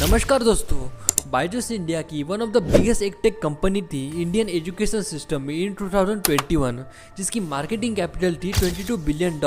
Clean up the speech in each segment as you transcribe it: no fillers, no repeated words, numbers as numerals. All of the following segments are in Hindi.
नमस्कार दोस्तों, बायजूस इंडिया की वन ऑफ द बिगेस्ट एक टेक कंपनी थी इंडियन एजुकेशन सिस्टम में इन 2021, जिसकी मार्केटिंग कैपिटल थी $22 बिलियन,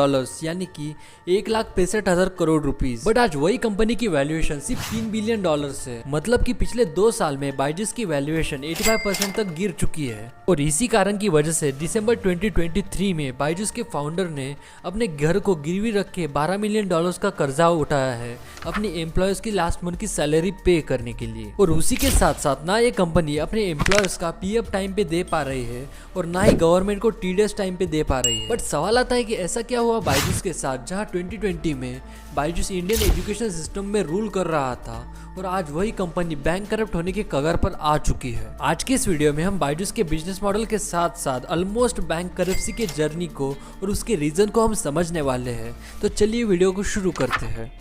यानी कि 1,65,000 करोड़ रुपीस। बट आज वही कंपनी की वैल्यूएशन सिर्फ $3 बिलियन है। मतलब कि पिछले 2 साल में बायजूस की वैल्यूएशन 85% तक गिर चुकी है। और इसी कारण की वजह से दिसंबर 2023 में बायजूस के फाउंडर ने अपने घर को गिरवी रख के $12 मिलियन का कर्जा उठाया है अपनी एम्प्लॉयज की लास्ट मंथ की सैलरी पे करने के लिए। और उसी के साथ साथ ना ये कंपनी अपने एम्प्लॉयर्स का पीएफ टाइम पे दे पा रही है और ना ही गवर्नमेंट को टीडीएस टाइम पे दे पा रही है। बट सवाल आता है कि ऐसा क्या हुआ बायजूस के साथ, जहां 2020 में बायजूस इंडियन एजुकेशन सिस्टम में रूल कर रहा था और आज वही कंपनी बैंक करप्ट होने के कगार पर आ चुकी है। आज के इस वीडियो में हम बायजूस के बिजनेस मॉडल के साथ साथ ऑलमोस्ट बैंक करप्सी के जर्नी को और उसके रीजन को हम समझने वाले हैं। तो चलिए वीडियो को शुरू करते हैं।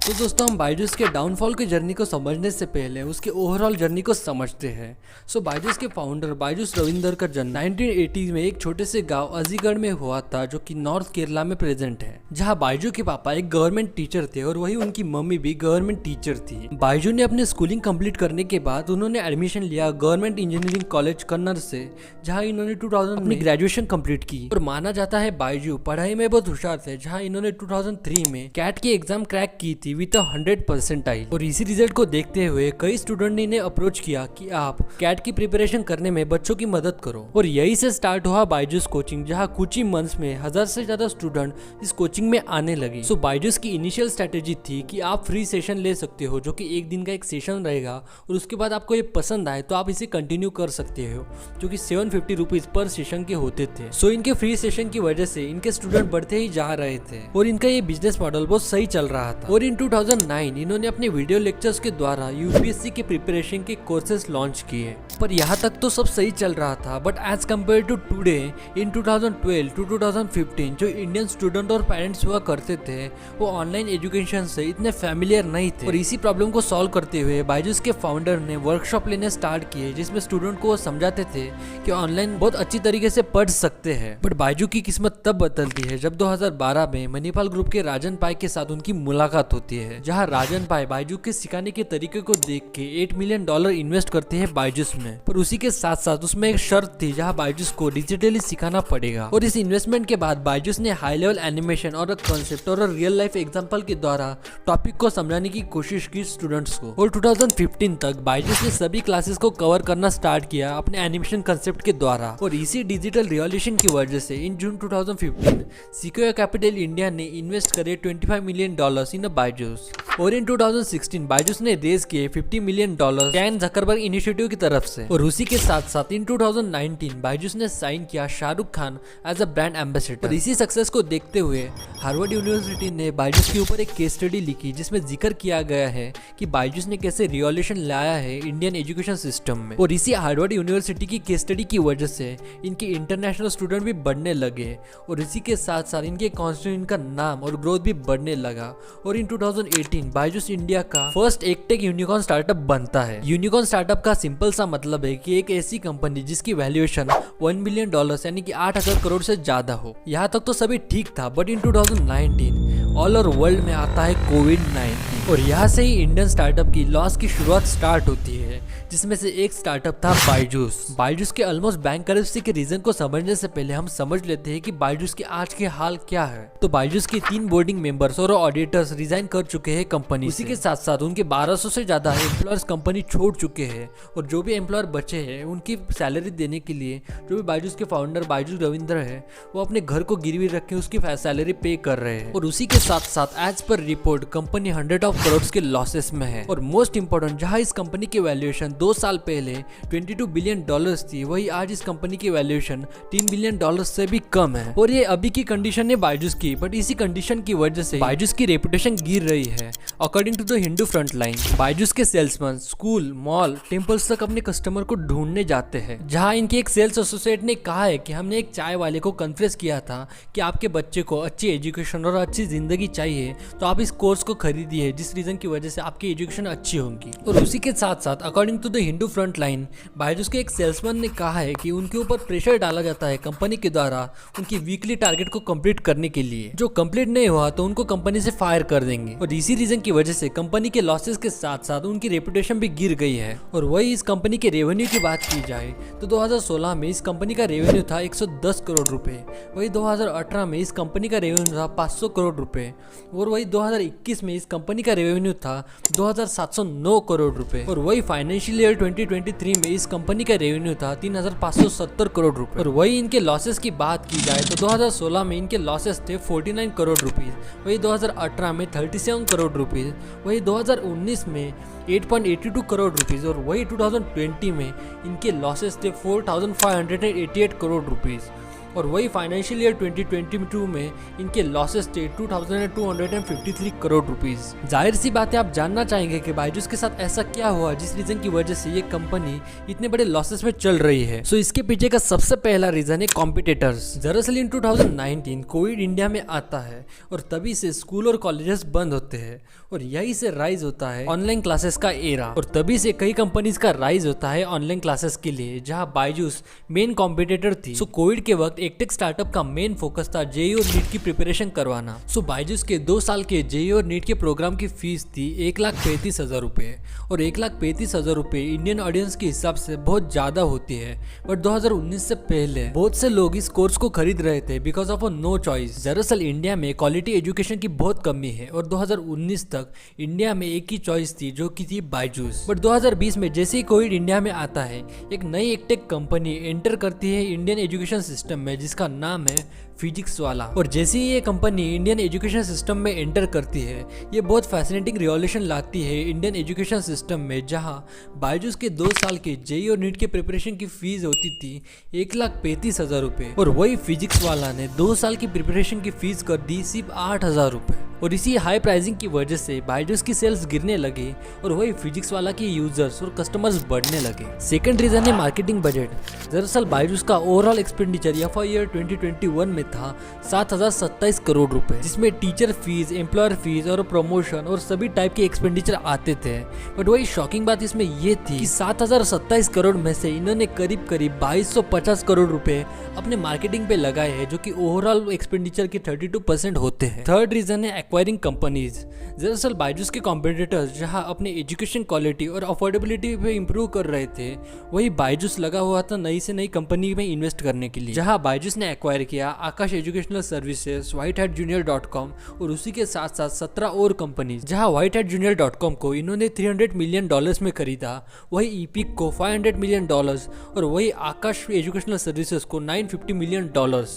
तो दोस्तों, हम बायजूस के डाउनफॉल की जर्नी को समझने से पहले उसके ओवरऑल जर्नी को समझते हैं। बायजूस के फाउंडर बायजूस रविंदर का जन्म 1980 में एक छोटे से गांव अजीगढ़ में हुआ था, जो कि नॉर्थ केरला में प्रेजेंट है, जहां बायजू के पापा एक गवर्नमेंट टीचर थे और वही उनकी मम्मी भी गवर्नमेंट टीचर थी। बायजू ने अपने स्कूलिंग कंप्लीट करने के बाद उन्होंने एडमिशन लिया गवर्नमेंट इंजीनियरिंग कॉलेज कन्नर से, जहाँ इन्होंने 2000 में ग्रेजुएशन कंप्लीट की। और माना जाता है बायजू पढ़ाई में बहुत होशियार थे, जहाँ इन्होंने 2003 में कैट की एग्जाम क्रैक की थी विद 100%। और इसी रिजल्ट को देखते हुए कई स्टूडेंट ने इन्हें अप्रोच किया कि आप कैट की प्रिपरेशन करने में बच्चों की मदद करो। और यही से स्टार्ट हुआ बायजूस कोचिंग, जहां कुछ ही मंथ्स में 1000 से ज्यादा स्टूडेंट इस कोचिंग में आने लगे। बायजूस की इनिशियल स्ट्रेटेजी थी कि आप फ्री सेशन ले सकते हो, जो कि एक दिन का एक सेशन रहेगा और उसके बाद आपको ये पसंद आए तो आप इसे कंटिन्यू कर सकते हो, जो कि 750 रुपीज पर सेशन के होते थे। इनके फ्री सेशन की वजह से इनके स्टूडेंट बढ़ते ही जा रहे थे और इनका ये बिजनेस मॉडल बहुत सही चल रहा था। और इन 2009 इन्होंने अपने वीडियो लेक्चर्स के द्वारा यूपीएससी के प्रिपरेशन के कोर्सेज लॉन्च किए। पर यहाँ तक तो सब सही चल रहा था, but as compare to today in 2012 to 2015 जो इंडियन स्टूडेंट और पेरेंट्स हुआ करते थे वो ऑनलाइन एजुकेशन से इतने फैमिलियर नहीं थे। और इसी प्रॉब्लम को सॉल्व करते हुए बायजूस के फाउंडर ने वर्कशॉप लेने स्टार्ट किए, जिसमें स्टूडेंट को समझाते थे कि ऑनलाइन बहुत अच्छी तरीके से पढ़ सकते हैं। बट बायजू की किस्मत तब बदलती है जब 2012 में मणिपाल ग्रुप के राजन पाई के साथ उनकी मुलाकात होती है, जहां राजन पाई बायजू के सिखाने के तरीके को देख के $8 मिलियन इन्वेस्ट करते हैं बायजूस में। पर उसी के साथ साथ उसमें एक शर्त थी, जहां बायजूस को डिजिटली सिखाना पड़ेगा। और इस इन्वेस्टमेंट के बाद बायजूस ने हाई लेवल एनिमेशन और कॉन्सेप्ट और रियल लाइफ एग्जांपल के द्वारा टॉपिक को समझाने की कोशिश की स्टूडेंट्स को। और 2015 तक बायजूस ने सभी क्लासेस को कवर करना स्टार्ट किया अपने एनिमेशन कंसेप्ट के द्वारा। और इसी डिजिटल रिवॉल्यूशन की वजह से इन जून 2015 सिक्योर कैपिटल इंडिया ने इन्वेस्ट करे $25 मिलियन इन बायजूस। और इन 2016 बायजूस ने रेज किए $50 मिलियन कैन जकरबर्ग इनिशिएटिव की तरफ से। और उसी के साथ साथ इन 2019 बायजूस ने साइन किया Shah Rukh Khan as a brand ambassador. और इसी सक्सेस को देखते हुए हार्वर्ड यूनिवर्सिटी ने बायजूस के ऊपर एक केस स्टडी लिखी, जिसमें जिक्र किया गया है कि बायजूस ने कैसे रिवॉल्यूशन लाया है इंडियन एजुकेशन सिस्टम में। और इसी हार्वर्ड यूनिवर्सिटी की केस स्टडी की वजह से इनके इंटरनेशनल स्टूडेंट भी बढ़ने लगे और इसी के साथ साथ इनके कॉन्स्टिट्यूएंट का नाम और ग्रोथ भी बढ़ने लगा। और इन 2018 बायजूस इंडिया का फर्स्ट एकटेक यूनिकॉर्न स्टार्टअप बनता है। यूनिकॉर्न स्टार्टअप का सिंपल सा मतलब है कि एक ऐसी कंपनी जिसकी वैल्यूएशन $1 बिलियन यानी कि 8,000 करोड़ से ज्यादा हो। यहाँ तक तो सभी ठीक था, but in 2019 all over world में आता है कोविड-19 और यहाँ से ही इंडियन स्टार्टअप की लॉस की शुरुआत स्टार्ट होती है, जिसमें से एक स्टार्टअप था बायजूस। बायजूस के ऑलमोस्ट बैंक करप्सी के रीजन को समझने से पहले हम समझ लेते हैं कि बायजूस के आज के हाल क्या है। तो बायजूस के 3 बोर्डिंग मेंबर्स और ऑडिटर्स रिजाइन कर चुके हैं कंपनी। उसी के साथ साथ उनके 1200 से ज्यादा एम्प्लॉयर्स कंपनी छोड़ चुके हैं और जो भी एम्प्लॉयर बचे हैं उनकी सैलरी देने के लिए जो भी बायजूस के फाउंडर बायजूस रविंदर है वो अपने घर को गिरवी रख के उसकी सैलरी पे कर रहे हैं। और उसी के साथ साथ as per report company 100 of crore के लॉसेस में है। और मोस्ट इंपोर्टेंट, जहां इस कंपनी की वैल्यूएशन 2 साल पहले $22 बिलियन थी, वही आज इस कंपनी की वैल्यूएशन $3 बिलियन से भी कम है। और ये अभी की कंडीशन है बायजूस की, बट इसी कंडीशन की वजह से बायजूस की रेपुटेशन गिर रही है। According to the Hindu Frontline, Byju's के सेल्समैन स्कूल, मॉल, टेम्पल्स तक अपने कस्टमर को ढूंढने जाते हैं, जहां इनके एक सेल्स एसोसिएट ने कहा है कि हमने एक चाय वाले को कन्फ्रेस किया था कि आपके बच्चे को अच्छी एजुकेशन और अच्छी जिंदगी चाहिए तो आप इस कोर्स को खरीदिए, जिस रीजन की वजह से आपकी एजुकेशन अच्छी होगी। और उसी के साथ साथ according to the the Hindu Frontline, Byju's के एक सेल्समैन ने कहा है कि उनके ऊपर प्रेशर डाला जाता है कंपनी के द्वारा उनकी वीकली टारगेट को कंप्लीट करने के लिए। जो कंप्लीट नहीं हुआ तो उनको कंपनी से फायर कर देंगे और इसी रीजन की वजह से कंपनी के लॉसेस के साथ साथ उनकी रेपुटेशन भी गिर गई है। और वही इस कंपनी के रेवेन्यू की बात की जाए तो 2016 में इस कंपनी का रेवेन्यू था 110 करोड़ रुपए। वही 2018 में इस कंपनी का रेवेन्यू था 500 करोड़ रुपए और वही 2021 में इस कंपनी का रेवेन्यू था 2709 करोड़ रुपए। और वही फाइनेंशियल ईयर 2023 में इस कंपनी का रेवेन्यू था 3570 करोड़ रुपए। और वही इनके लॉसेस की बात की जाए तो 2016 में इनके लॉसेस थे 49 करोड़ रुपीज, वही 2018 में 37 करोड़ रुपीज, वही 2019 में 8.82 करोड़ रुपीज और वही 2020 में इनके लॉसेस थे 4588 करोड़ रुपीज। और वही फाइनेंशियल ईयर 2022 में इनके लॉसेस थे 2253 करोड़ रुपीस। जाहिर सी बात है आप जानना चाहेंगे कि बायजूस के साथ ऐसा क्या हुआ जिस रीजन की वजह से ये कंपनी इतने बड़े लॉसेस में चल रही है। सो इसके पीछे का सबसे पहला रीजन है कॉम्पिटिटर्स। दरअसल इन 2019 कोविड इंडिया में आता है और तभी से स्कूल और कॉलेजेस बंद होते हैं और यही से राइज होता है ऑनलाइन क्लासेस का एरा। और तभी से कई कंपनीज का राइज होता है ऑनलाइन क्लासेस के लिए, जहां बायजूस मेन कॉम्पिटिटर थी। सो कोविड के वक्त एक टेक स्टार्टअप का मेन फोकस था जेईई और नीट की प्रिपरेशन करवाना। सो बायजूस के 2 साल के जेईई और नीट के प्रोग्राम की फीस थी 1,35,000 रुपए और 1,35,000 रुपए इंडियन ऑडियंस के हिसाब से बहुत ज्यादा होती है। बट 2019 से पहले बहुत से लोग इस कोर्स को खरीद रहे थे because of a no choice. दरअसल इंडिया में क्वालिटी एजुकेशन की बहुत कमी है और 2019 तक इंडिया में एक ही चॉइस थी जो कि थी बायजूस। बट 2020 में जैसे ही कोविड इंडिया में आता है एक नई एकटेक कंपनी एंटर करती है इंडियन एजुकेशन सिस्टम में जिसका नाम है फिजिक्स वाला। और जैसे ही ये कंपनी इंडियन एजुकेशन सिस्टम में एंटर करती है ये बहुत फैसिनेटिंग रिवॉल्यूशन लाती है इंडियन एजुकेशन सिस्टम में, जहां बायजूस के 2 साल के जेईई और नीट के प्रिपरेशन की फीस होती थी 1,35,000 रुपए और वही फिजिक्स वाला ने 2 साल की प्रिपरेशन की फीस कर दी सिर्फ 8,000 रुपए। और इसी हाई प्राइसिंग की वजह से बायजूस की सेल्स गिरने लगे और वही फिजिक्स वाला के यूजर्स और कस्टमर्स बढ़ने लगे। सेकंड रीजन है मार्केटिंग बजट। दरअसल बायजूस का ओवरऑल एक्सपेंडिचर एफआई ईयर 2021 में था 7,027 करोड़ रुपए, जिसमें टीचर फीस, एम्प्लॉयर फीस और प्रमोशन और सभी टाइप के एक्सपेंडिचर आते थे। बट वही शॉकिंग बात इसमें ये थी कि 7,027 करोड़ में से इन्होंने करीब 2250 करोड़ रुपए अपने मार्केटिंग पे लगाए हैं, जो कि ओवरऑल एक्सपेंडिचर के 32% होते हैं। थर्ड रीजन है एक्वायरिंग कंपनीज। दरअसल बायजूस के कॉम्पिटिटर्स जहां अपने एजुकेशन क्वालिटी और अफोर्डेबिलिटी पे इंप्रूव कर रहे थे, वही बायजूस लगा हुआ था नई से नई कंपनी में इन्वेस्ट करने के लिए। जहां बायजूस ने एक्वायर किया आकाश एजुकेशनल सर्विसेज, whitehatjunior.com और उसी के साथ साथ 17 और कंपनीज। जहां whitehatjunior.com को इन्होंने $300 मिलियन में खरीदा, वही ईपिक को $500 मिलियन और वही आकाश एजुकेशनल सर्विसेज को $950 मिलियन।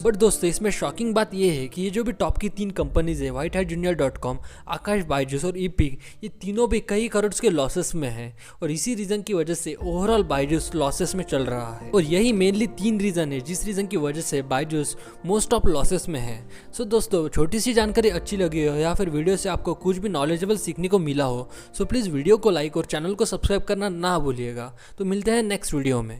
बट दोस्तों इसमें शॉकिंग बात यह है कि ये जो भी टॉप की 3 कंपनीज है, whitehatjunior.com, आकाश, बायजूस और ईपिक, ये तीनों भी कई करोड़ के लॉसेस में है और इसी रीजन की वजह से ओवरऑल बायजूस लॉसेस में चल रहा है। और यही मेनली 3 रीजन है जिस रीजन की वजह से बायजूस मोस्ट ऑफ लॉसेस में है। सो दोस्तों छोटी सी जानकारी अच्छी लगी हो या फिर वीडियो से आपको कुछ भी नॉलेजेबल सीखने को मिला हो, सो प्लीज़ वीडियो को लाइक और चैनल को सब्सक्राइब करना ना भूलिएगा। तो मिलते हैं नेक्स्ट वीडियो में।